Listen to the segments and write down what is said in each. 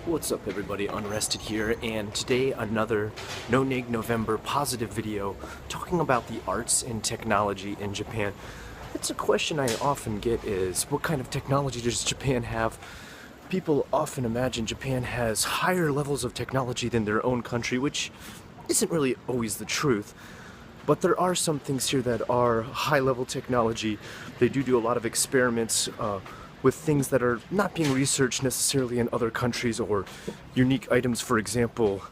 What's up everybody, Unrested here, and today another No Neg November positive video talking about the arts and technology in Japan. It's a question I often get is, what kind of technology does Japan have? People often imagine Japan has higher levels of technology than their own country, which isn't really always the truth. But there are some things here that are high-level technology. They do a lot of experiments with things that are not being researched necessarily in other countries, or unique items. For example,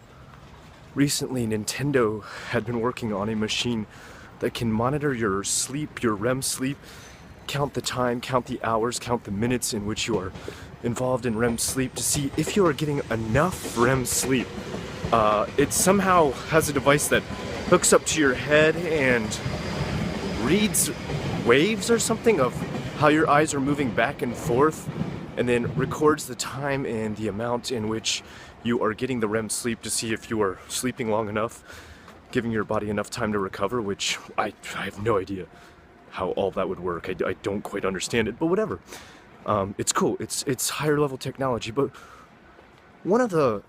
recently Nintendo had been working on a machine that can monitor your sleep, your REM sleep, count the time, count the hours, count the minutes in which you are involved in REM sleep to see if you are getting enough REM sleep. It somehow has a device that hooks up to your head and reads waves or something of how your eyes are moving back and forth, and then records the time and the amount in which you are getting the REM sleep to see if you are sleeping long enough, giving your body enough time to recover, which I have no idea how all that would work. I don't quite understand it, but whatever. It's cool. It's higher level technology, but one of the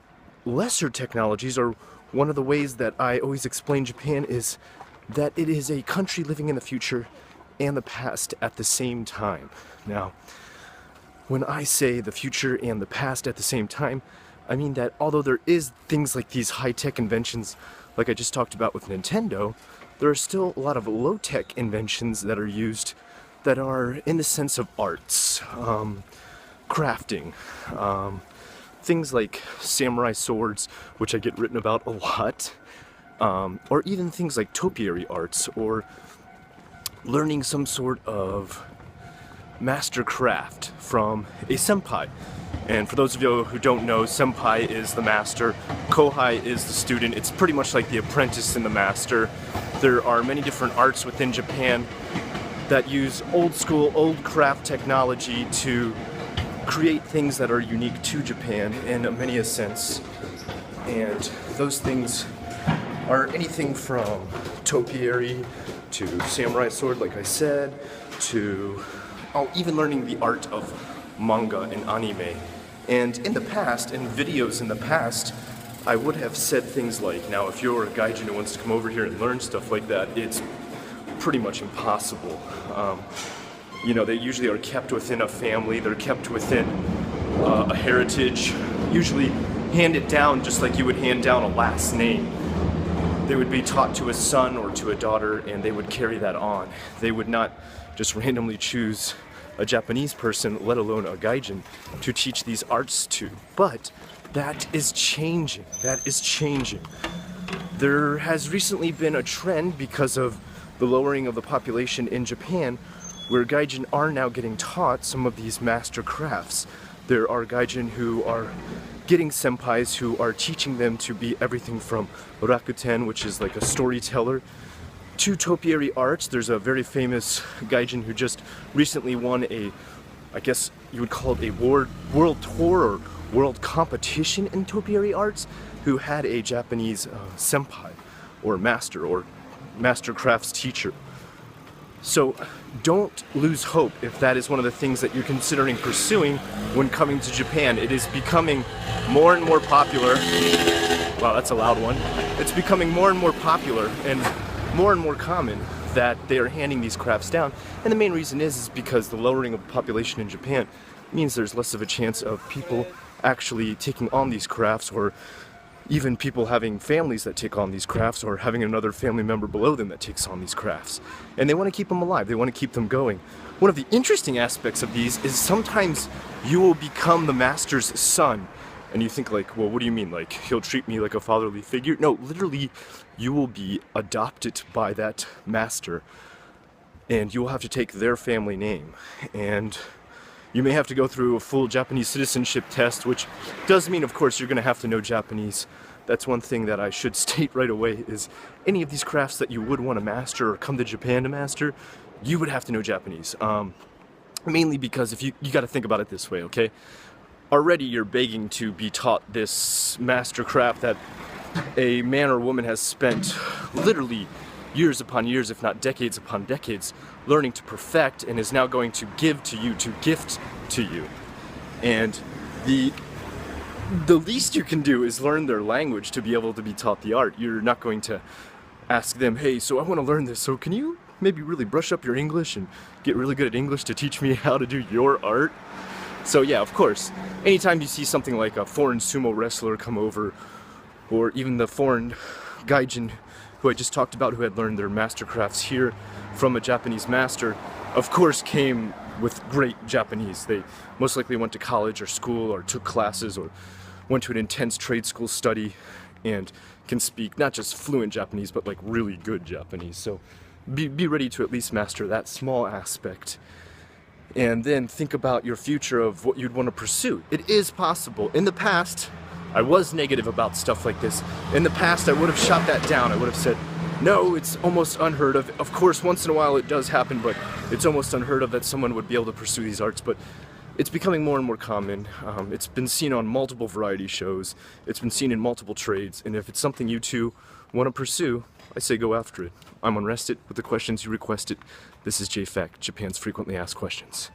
lesser technologies, or one of the ways that I always explain Japan, is that it is a country living in the future and the past at the same time. Now, when I say the future and the past at the same time, I mean that although there is things like these high-tech inventions like I just talked about with Nintendo, there are still a lot of low-tech inventions that are used that are in the sense of arts, crafting, things like samurai swords, which I get written about a lot, or even things like topiary arts, or learning some sort of master craft from a senpai. And for those of you who don't know, senpai is the master, kohai is the student. It's pretty much like the apprentice and the master. There are many different arts within Japan that use old school, old craft technology to create things that are unique to Japan in many a sense. And those things are anything from topiary to samurai sword, like I said, to even learning the art of manga and anime. And in the past, in videos in the past, I would have said things like, now if you're a gaijin who wants to come over here and learn stuff like that, it's pretty much impossible. You know, they usually are kept within a family, they're kept within a heritage, usually handed down just like you would hand down a last name. They would be taught to a son or to a daughter, and they would carry that on. They would not just randomly choose a Japanese person, let alone a gaijin, to teach these arts to. But that is changing. That is changing. There has recently been a trend because of the lowering of the population in Japan, where gaijin are now getting taught some of these master crafts. There are gaijin who are getting senpais who are teaching them to be everything from rakuten, which is like a storyteller, to topiary arts. There's a very famous gaijin who just recently won a, I guess you would call it a world tour or world competition in topiary arts, who had a Japanese senpai or master crafts teacher. So don't lose hope if that is one of the things that you're considering pursuing when coming to Japan. It is becoming more and more popular. Wow, that's a loud one. It's becoming more and more popular and more common that they are handing these crafts down. And the main reason is because the lowering of the population in Japan means there's less of a chance of people actually taking on these crafts, or even people having families that take on these crafts, or having another family member below them that takes on these crafts. And they want to keep them alive, they want to keep them going. One of the interesting aspects of these is sometimes you will become the master's son. And you think like, well, what do you mean? Like, he'll treat me like a fatherly figure? No, literally, you will be adopted by that master, and you will have to take their family name. And you may have to go through a full Japanese citizenship test, which does mean, of course, you're going to have to know Japanese. That's one thing that I should state right away, is any of these crafts that you would want to master or come to Japan to master, you would have to know Japanese. Mainly because if you got to think about it this way, okay? Already you're begging to be taught this master craft that a man or woman has spent literally years upon years, if not decades upon decades, learning to perfect, and is now going to give to you, to gift to you. And the the least you can do is learn their language to be able to be taught the art. You're not going to ask them, hey, so I want to learn this, so can you maybe really brush up your English and get really good at English to teach me how to do your art? So yeah, of course, anytime you see something like a foreign sumo wrestler come over, or even the foreign gaijin who I just talked about, who had learned their mastercrafts here from a Japanese master, of course came with great Japanese. They most likely went to college or school or took classes or went to an intense trade school study and can speak not just fluent Japanese but like really good Japanese. So be ready to at least master that small aspect, and then think about your future of what you'd want to pursue. It is possible. In the past, I was negative about stuff like this. In the past, I would have shot that down. I would have said, no, it's almost unheard of. Of course, once in a while it does happen, but it's almost unheard of that someone would be able to pursue these arts. But it's becoming more and more common. It's been seen on multiple variety shows. It's been seen in multiple trades. And if it's something you two want to pursue, I say go after it. I'm Unrested with the questions you requested. This is JFAQ, Japan's frequently asked questions.